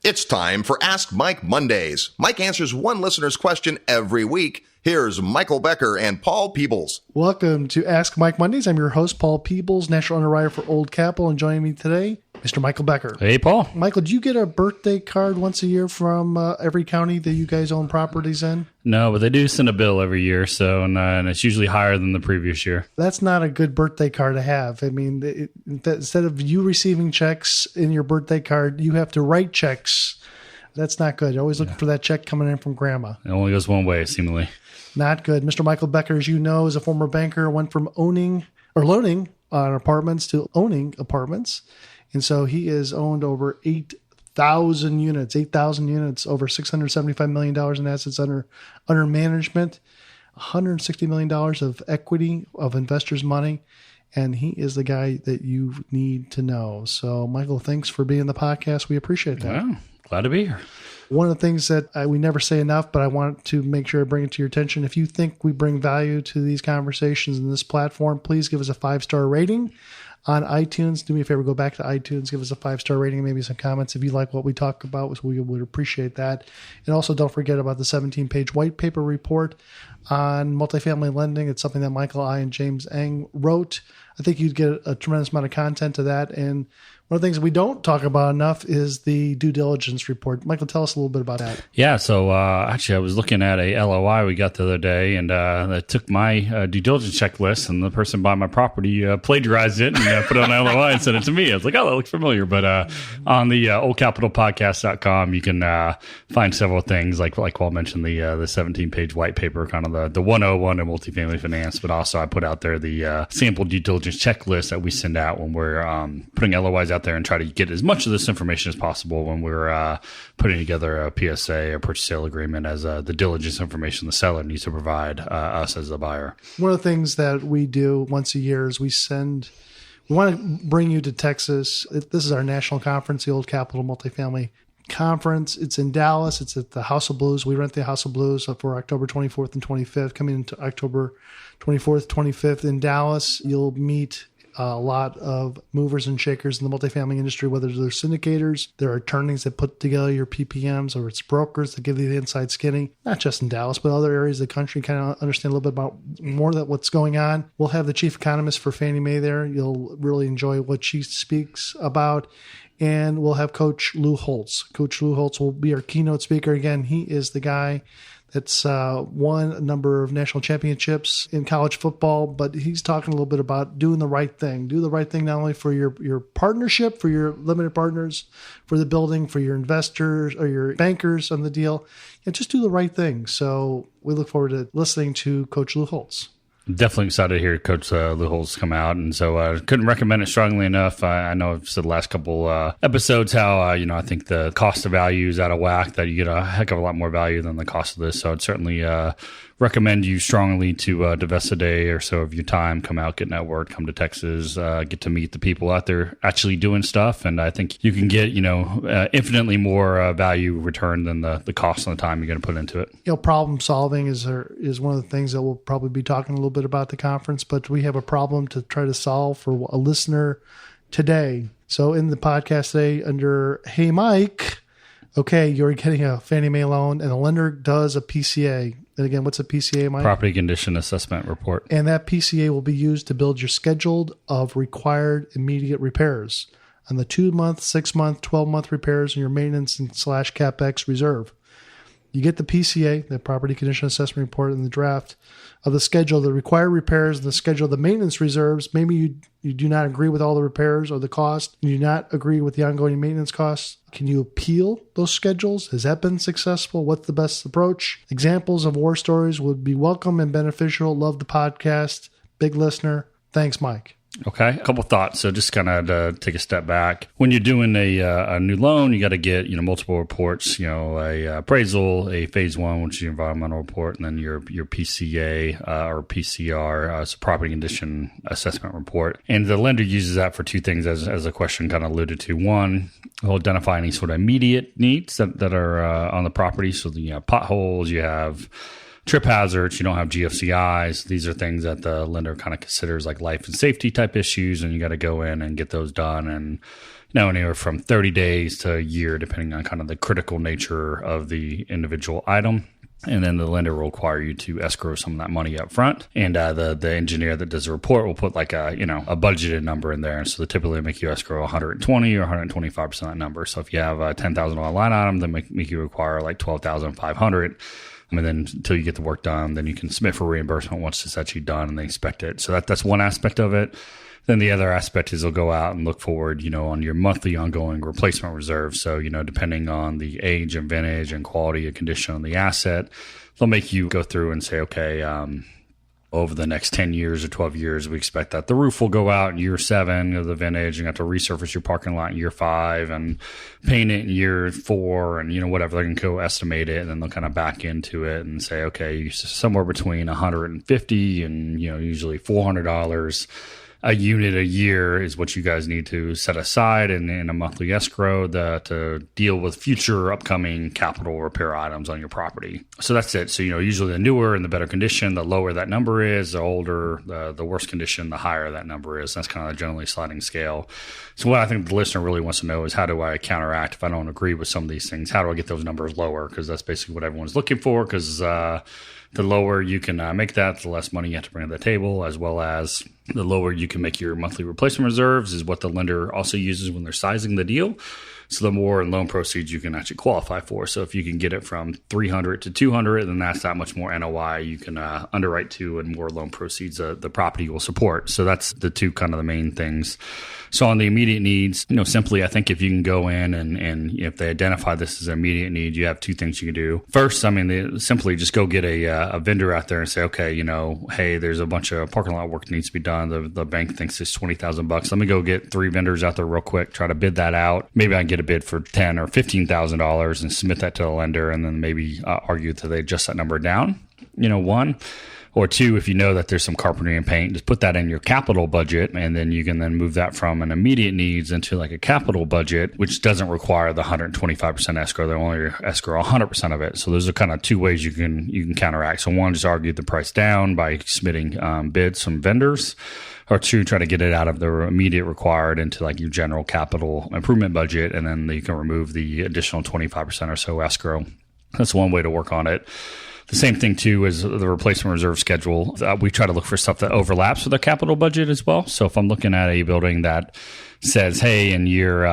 It's time for Ask Mike Mondays. Mike answers one listener's question every week. Here's Michael Becker and Paul Peebles. Welcome to Ask Mike Mondays. I'm your host, Paul Peebles, National Underwriter for Old Capital, and joining me today, Mr. Michael Becker. Hey, Paul. Michael, do you get a birthday card once a year from every county that you guys own properties in? No, but they do send a bill every year, so and it's usually higher than the previous year. That's not a good birthday card to have. I mean, instead of you receiving checks in your birthday card, you have to write checks. That's not good. You're always looking for that check coming in from grandma. It only goes one way, seemingly. Not good. Mr. Michael Becker, as you know, is a former banker, went from owning or loaning on apartments to owning apartments. And so he has owned over 8,000 units, over $675 million in assets under management, $160 million of equity of investors' money. And he is the guy that you need to know. So, Michael, thanks for being on the podcast. We appreciate that. Wow. Glad to be here. One of the things that we never say enough, but I want to make sure I bring it to your attention. If you think we bring value to these conversations in this platform, please give us a 5-star rating on iTunes. Do me a favor, go back to iTunes, give us a 5-star rating, and maybe some comments if you like what we talk about. We would appreciate that. And also don't forget about the 17-page white paper report on multifamily lending. It's something that Michael, I, and James Eng wrote. I think you'd get a tremendous amount of content to that. And one of the things we don't talk about enough is the due diligence report. Michael, tell us a little bit about that. Yeah, so actually I was looking at a LOI we got the other day, and I took my due diligence checklist, and the person buying my property plagiarized it and put it on an LOI and sent it to me. I was like, oh, that looks familiar. But on the oldcapitalpodcast.com, you can find several things, like Paul mentioned, the 17-page white paper, kind of the 101 in multifamily finance, but also I put out there the sample due diligence checklist that we send out when we're putting LOIs out there and try to get as much of this information as possible when we're putting together a PSA, a purchase sale agreement, as the diligence information the seller needs to provide us as the buyer. One of the things that we do once a year is we want to bring you to Texas. This is our national conference, the Old Capital Multifamily Conference. It's in Dallas. It's at the House of Blues. We rent the House of Blues for October 24th and 25th. Coming into October 24th, 25th in Dallas, you'll meet a lot of movers and shakers in the multifamily industry, whether they're syndicators, there are attorneys that put together your PPMs, or it's brokers that give you the inside skinny, not just in Dallas, but other areas of the country, kind of understand a little bit about more of what's going on. We'll have the chief economist for Fannie Mae there. You'll really enjoy what she speaks about. And we'll have Coach Lou Holtz. Coach Lou Holtz will be our keynote speaker. Again, he is the guy that's won a number of national championships in college football, but he's talking a little bit about doing the right thing. Do the right thing not only for your partnership, for your limited partners, for the building, for your investors or your bankers on the deal. Just do the right thing. So we look forward to listening to Coach Lou Holtz. Definitely excited to hear Coach Lou Holtz come out, and so couldn't recommend it strongly enough. I know I've said the last couple episodes how I think the cost of value is out of whack, that you get a heck of a lot more value than the cost of this. So I'd certainly recommend you strongly to divest a day or so of your time, come out, get networked, come to Texas, get to meet the people out there actually doing stuff. And I think you can get, infinitely more value return than the cost and the time you're going to put into it. Problem solving is one of the things that we'll probably be talking a little bit about at the conference, but we have a problem to try to solve for a listener today. So in the podcast today under Hey Mike, okay, you're getting a Fannie Mae loan and the lender does a PCA. And again, what's a PCA, Mike? Property Condition Assessment Report. And that PCA will be used to build your schedule of required immediate repairs on the 2-month, 6-month, 12-month repairs and your maintenance and / CapEx reserve. You get the PCA, the Property Condition Assessment Report, in the draft of the schedule, the required repairs, and the schedule of the maintenance reserves. Maybe you do not agree with all the repairs or the cost. You do not agree with the ongoing maintenance costs. Can you appeal those schedules? Has that been successful? What's the best approach? Examples of war stories would be welcome and beneficial. Love the podcast. Big listener. Thanks, Mike. Okay, a couple thoughts. So just kind of to take a step back. When you're doing a new loan, you got to get multiple reports. A appraisal, a phase 1, which is your environmental report, and then your PCA or PCR, so property condition assessment report. And the lender uses that for two things, as the question kind of alluded to. One, they'll identify any sort of immediate needs that are on the property. So the potholes, you have trip hazards, you don't have GFCIs. These are things that the lender kind of considers like life and safety type issues, and you got to go in and get those done and anywhere from 30 days to a year, depending on kind of the critical nature of the individual item. And then the lender will require you to escrow some of that money up front. And the engineer that does the report will put like a budgeted number in there. And so they typically make you escrow 120 or 125% of that number. So if you have a $10,000 line item, they make you require like $12,500. And then until you get the work done, then you can submit for reimbursement once it's actually done and they inspect it. So that's one aspect of it. Then the other aspect is they'll go out and look forward, on your monthly ongoing replacement reserve. So, depending on the age and vintage and quality and condition of the asset, they'll make you go through and say, okay, over the next 10 years or 12 years, we expect that the roof will go out in year 7 of the vintage, and you have to resurface your parking lot in year 5 and paint it in year 4 and, whatever. They can go estimate it, and then they'll kind of back into it and say, okay, somewhere between $150 and, usually $400 a unit a year is what you guys need to set aside in a monthly escrow to deal with future upcoming capital repair items on your property. So that's it. So, usually the newer and the better condition, the lower that number is, the older, the worse condition, the higher that number is. That's kind of a generally sliding scale. So what I think the listener really wants to know is, how do I counteract if I don't agree with some of these things? How do I get those numbers lower? Because that's basically what everyone's looking for, because the lower you can make that, the less money you have to bring to the table, as well as the lower you can make your monthly replacement reserves is what the lender also uses when they're sizing the deal. So the more in loan proceeds you can actually qualify for. So if you can get it from 300 to 200, then that's that much more NOI you can underwrite to, and more loan proceeds the property will support. So that's the two kind of the main things. So on the immediate needs, simply, I think if you can go in and if they identify this as an immediate need, you have two things you can do. First, simply just go get a vendor out there and say, okay, hey, there's a bunch of parking lot work that needs to be done. The bank thinks it's $20,000. Let me go get 3 vendors out there real quick, try to bid that out. Maybe I can get a bid for $10,000 or $15,000 and submit that to the lender, and then maybe argue that they adjust that number down. One. Or 2, if you know that there's some carpentry and paint, just put that in your capital budget, and then you can then move that from an immediate needs into like a capital budget, which doesn't require the 125% escrow. They only escrow 100% of it. So those are kind of 2 ways you can counteract. So 1, just argue the price down by submitting bids from vendors. Or 2, try to get it out of the immediate required into like your general capital improvement budget, and then you can remove the additional 25% or so escrow. That's one way to work on it. The same thing, too, is the replacement reserve schedule. We try to look for stuff that overlaps with our capital budget as well. So if I'm looking at a building that says, hey, in year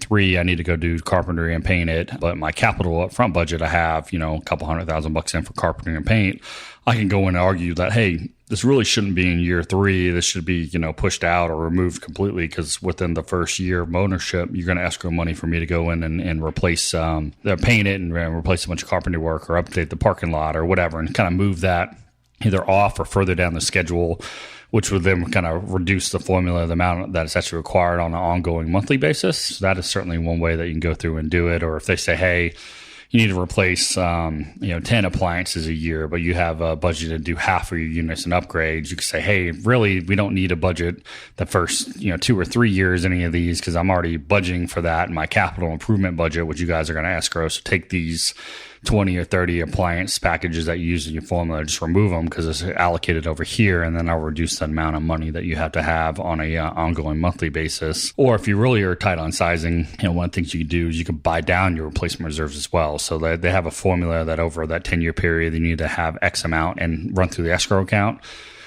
3, I need to go do carpentry and paint it, but my capital upfront budget, I have, a couple $100,000 in for carpentry and paint, I can go in and argue that, hey, this really shouldn't be in year 3. This should be, pushed out or removed completely, because within the first year of ownership, you're going to escrow money for me to go in and replace, paint it and replace a bunch of carpentry work or update the parking lot or whatever, and kind of move that either off or further down the schedule, which would then kind of reduce the formula, the amount that is actually required on an ongoing monthly basis. So that is certainly one way that you can go through and do it. Or if they say, hey, you need to replace 10 appliances a year, but you have a budget to do half of your units and upgrades, you can say, hey, really, we don't need a budget the first 2 or 3 years, any of these, because I'm already budgeting for that in my capital improvement budget, which you guys are going to escrow. So take these 20 or 30 appliance packages that you use in your formula, just remove them because it's allocated over here, and then I'll reduce the amount of money that you have to have on a ongoing monthly basis. Or if you really are tight on sizing, one of the things you can do is you can buy down your replacement reserves as well. So they have a formula that over that 10-year period, you need to have X amount and run through the escrow account.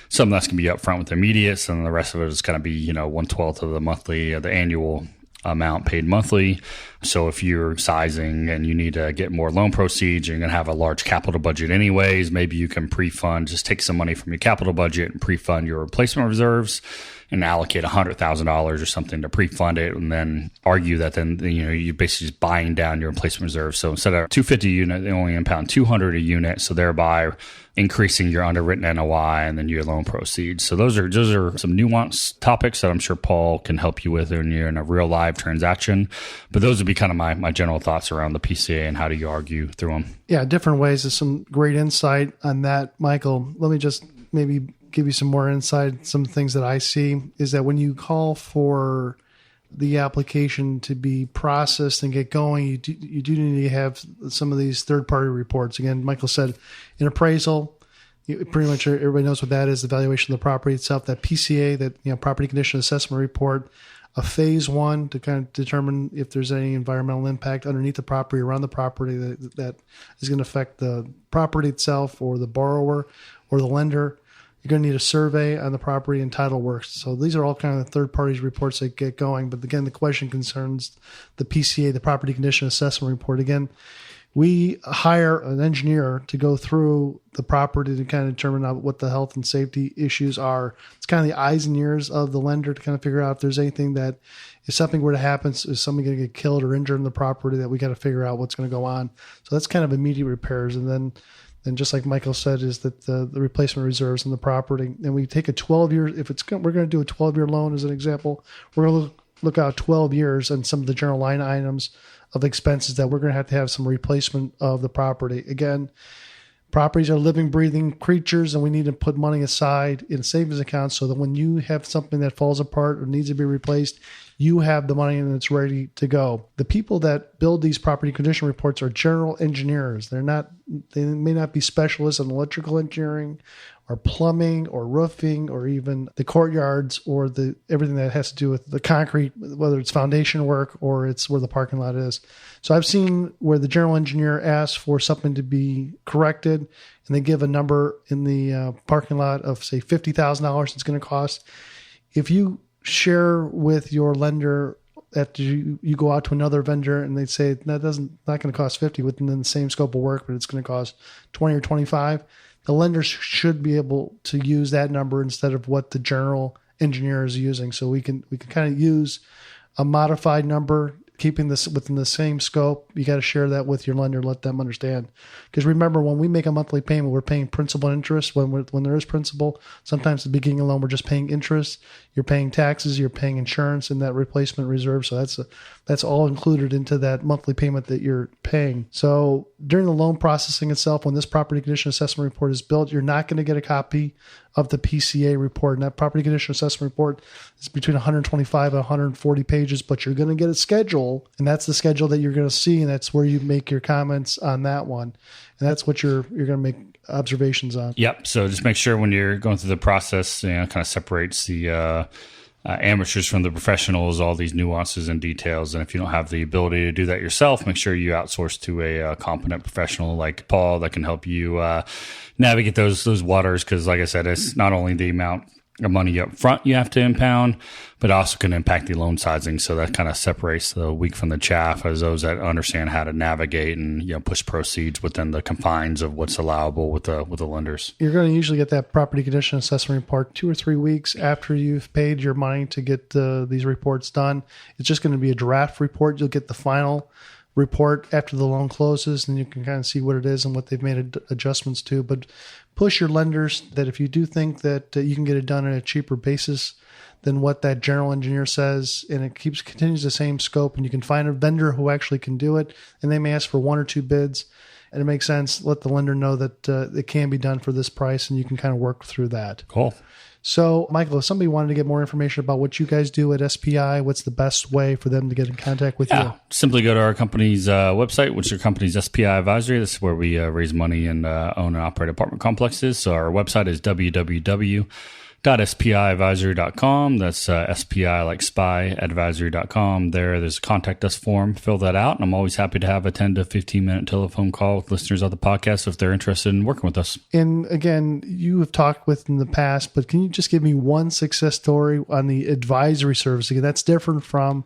Some of that's going to be upfront with immediates, and the rest of it is going to be 1/12 of the monthly, the annual amount paid monthly. So if you're sizing and you need to get more loan proceeds, you're going to have a large capital budget anyways, maybe you can pre-fund, just take some money from your capital budget and pre-fund your replacement reserves and allocate $100,000 or something to pre-fund it, and then argue that then you're basically just buying down your replacement reserve. So instead of 250 unit, they only impound 200 a unit, so thereby increasing your underwritten NOI and then your loan proceeds. So those are some nuanced topics that I'm sure Paul can help you with when you're in a real live transaction. But those would be kind of my general thoughts around the PCA and how do you argue through them. Yeah, different ways. There's some great insight on that, Michael. Let me just maybe give you some more insight. Some things that I see is that when you call for the application to be processed and get going, you do need to have some of these third-party reports. Again, Michael said an appraisal, pretty much everybody knows what that is, the valuation of the property itself, that PCA, that property condition assessment report, a phase one to kind of determine if there's any environmental impact underneath the property, around the property that is going to affect the property itself or the borrower or the lender. You're going to need a survey on the property and title works. So these are all kind of the third parties reports that get going. But again, the question concerns the PCA, the Property Condition Assessment Report. Again, we hire an engineer to go through the property to kind of determine out what the health and safety issues are. It's kind of the eyes and ears of the lender to kind of figure out if there's anything that, if something were to happen, is somebody going to get killed or injured in the property, that we got to figure out what's going to go on. So that's kind of immediate repairs. And then just like Michael said, is that the replacement reserves in the property. And we take a 12-year, we're going to do a 12-year loan as an example, we're going to look out 12 years and some of the general line items of expenses that we're going to have some replacement of the property. Again, properties are living, breathing creatures, and we need to put money aside in a savings account so that when you have something that falls apart or needs to be replaced, you have the money and it's ready to go. The people that build these property condition reports are general engineers. They may not be specialists in electrical engineering or plumbing or roofing or even the courtyards or everything that has to do with the concrete, whether it's foundation work or it's where the parking lot is. So I've seen where the general engineer asks for something to be corrected and they give a number in the parking lot of, say, $50,000 it's going to cost. If you share with your lender after you go out to another vendor and they say not going to cost 50 within the same scope of work, but it's going to cost 20 or 25, the lender should be able to use that number instead of what the general engineer is using. So we can kind of use a modified number, keeping this within the same scope. You got to share that with your lender, let them understand. Because remember, when we make a monthly payment, we're paying principal and interest. When there is principal, sometimes at the beginning of the loan, we're just paying interest. You're paying taxes, you're paying insurance and that replacement reserve. So that's all included into that monthly payment that you're paying. So during the loan processing itself, when this property condition assessment report is built, you're not going to get a copy of the PCA report. And that property condition assessment report is between 125 and 140 pages, but you're going to get a schedule, and that's the schedule that you're going to see, and that's where you make your comments on that one. And that's what you're going to make observations on. Yep. So just make sure when you're going through the process, kind of separates the amateurs from the professionals, all these nuances and details. And if you don't have the ability to do that yourself, make sure you outsource to a competent professional like Paul that can help you navigate those waters. Because like I said, it's not only the amount of money up front you have to impound, but also can impact the loan sizing. So that kind of separates the wheat from the chaff as those that understand how to navigate and push proceeds within the confines of what's allowable with the lenders. You're going to usually get that property condition assessment report 2 or 3 weeks after you've paid your money to get these reports done. It's just going to be a draft report. You'll get the final report after the loan closes, and you can kind of see what it is and what they've made adjustments to. But push your lenders that if you do think that you can get it done at a cheaper basis than what that general engineer says, and it continues the same scope, and you can find a vendor who actually can do it, and they may ask for 1 or 2 bids, and it makes sense, let the lender know that it can be done for this price, and you can kind of work through that. Cool. So, Michael, if somebody wanted to get more information about what you guys do at SPI, what's the best way for them to get in contact with you? Simply go to our company's website, which is our company's SPI Advisory. This is where we raise money and own and operate apartment complexes. So our website is www.spiadvisory.com. That's SPI like spy advisory.com. There's a contact us form. Fill that out. And I'm always happy to have a 10 to 15 minute telephone call with listeners of the podcast if they're interested in working with us. And again, you have talked with in the past, but can you just give me one success story on the advisory service? Again, that's different from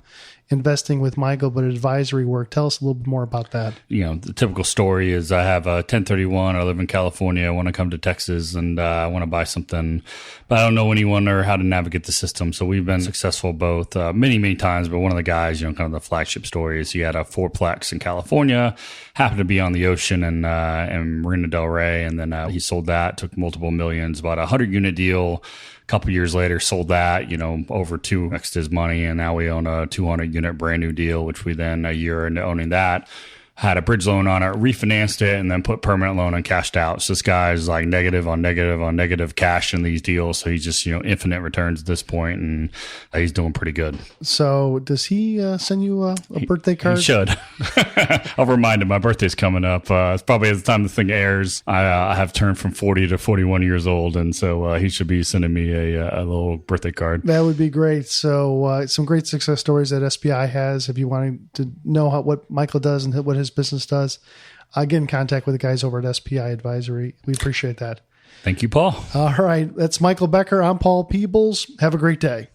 investing with Michael, but advisory work. Tell us a little bit more about that. The typical story is I have a 1031. I live in California. I want to come to Texas and I want to buy something, but I don't know anyone or how to navigate the system. So we've been successful both many, many times. But one of the guys, kind of the flagship story is he had a 4-plex in California, happened to be on the ocean in Marina Del Rey. And then he sold that, took multiple millions, about a 100-unit deal. Couple years later, sold that, over 2x his money. And now we own a 200-unit brand new deal, which we then, a year into owning that, had a bridge loan on it, refinanced it, and then put permanent loan and cashed out. So this guy's like negative on negative on negative cash in these deals. So he's just, infinite returns at this point, and he's doing pretty good. So does he send you a birthday card? He should. I'll remind him. My birthday's coming up. It's probably at the time this thing airs. I have turned from 40 to 41 years old, and so he should be sending me a little birthday card. That would be great. So some great success stories that SPI has. If you want to know what Michael does and what his business does, get in contact with the guys over at SPI Advisory. We appreciate that. Thank you, Paul. All right. That's Michael Becker. I'm Paul Peebles. Have a great day.